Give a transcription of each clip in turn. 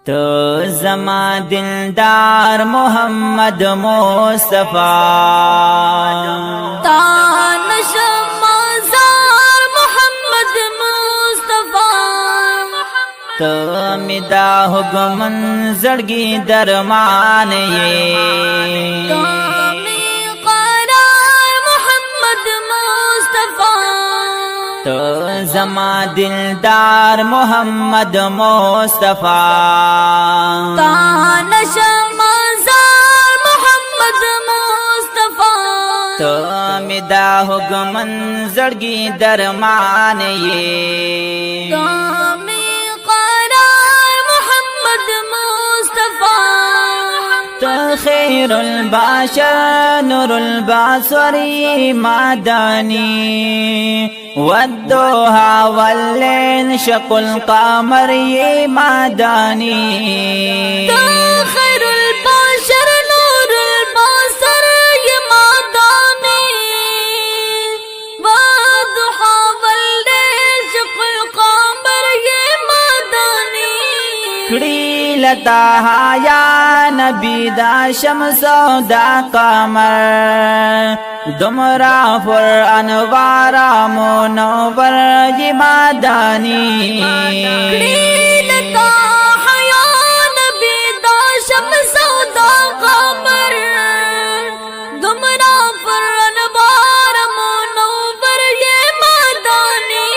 तो ज़मा दिलदार मोहम्मद मुस्तफा तानशमाज़ार मोहम्मद मुस्तफा तो मिदा हुगमन जड़गी दरमान ये तो ज़मा दिलदार मोहम्मद मुस्तफा तानशमाज़ार मोहम्मद मुस्तफा तो मिदा हुगमन जड़गी दरमान ये खैरुल बाशर नूरुल बासरी मादानी वद्दोहा वल्लैल शकुल कमर ये मादानी खैरुल बाशर नूरुल बासर ये मादानी वद्दोहा वल्लैल शकुल कमर ये मादानी लता या नबी दा शम्सो दा कमर दुमरा फुर अनवारा मुनव्वर ये मादानी लता या नबी दा शम्सो दा कमर दुमरा फुर अनवारा मुनव्वर ये मादानी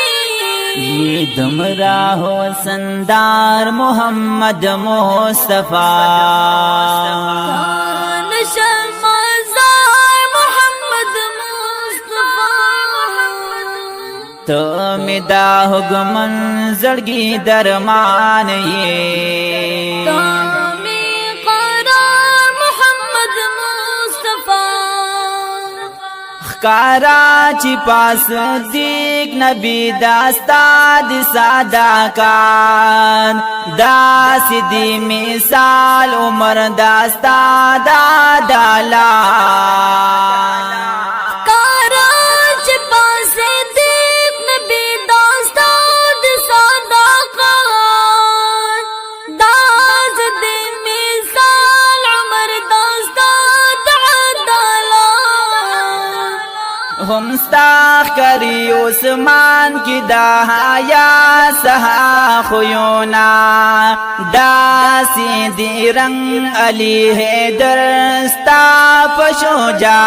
ये दुमरा हो संदार मोहम्मद मुस्तफा तानशमाज़ार मोहम्मद मुस्तफा तो मिदा हुगमन जड़गी दरमान ये कराची पास दीक नबी दास्ताद सादाकार दासिदी मिसाल उमर दास्ताद दाला कराची पास दीक नबी दास्ताद सादाकार दासिदी मिसाल उमर दास्ताद दाला हमस्ताख करी उस्मान की दहाया सहा खुयोना दासी दी रंग अली है दरस्ता पशोजा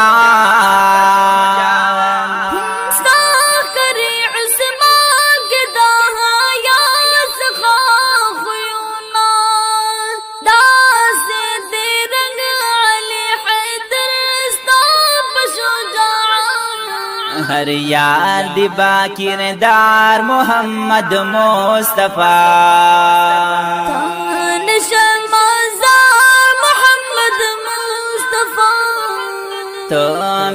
हर यार दिबा किरदार मोहम्मद मुस्तफा तानशमाज़ार मोहम्मद मुस्तफा तो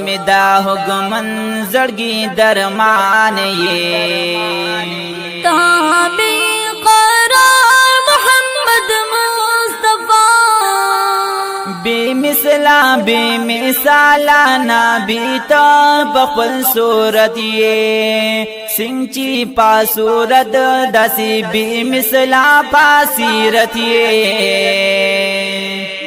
मिदा हुगमन जड़गी दरमान ये बेमिसला बेमिसाला ना बीता बखल सूरत ये सिंची पा सूरत दसी बेमिसला पासीरत ये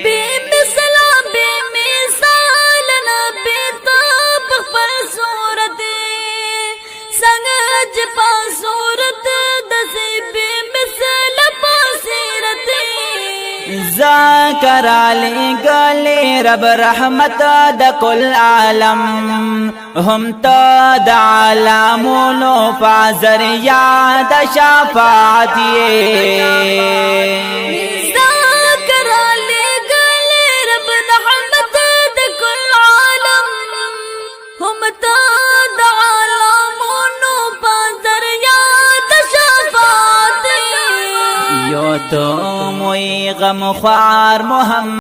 बेमिसला बेमिसाल ना बीता बखल सूरत संगज पा सूरत दसी बेमिसला पासीरत कराले गले रब रहमत द कुल आलम हम तो दाला मोनो पाजर याद शफात ये कराले गले रब रहमत द कुल आलम हम तो दाला मोनो पाजर याद शफात यो तो मोई गम ख्वार मोहम्मद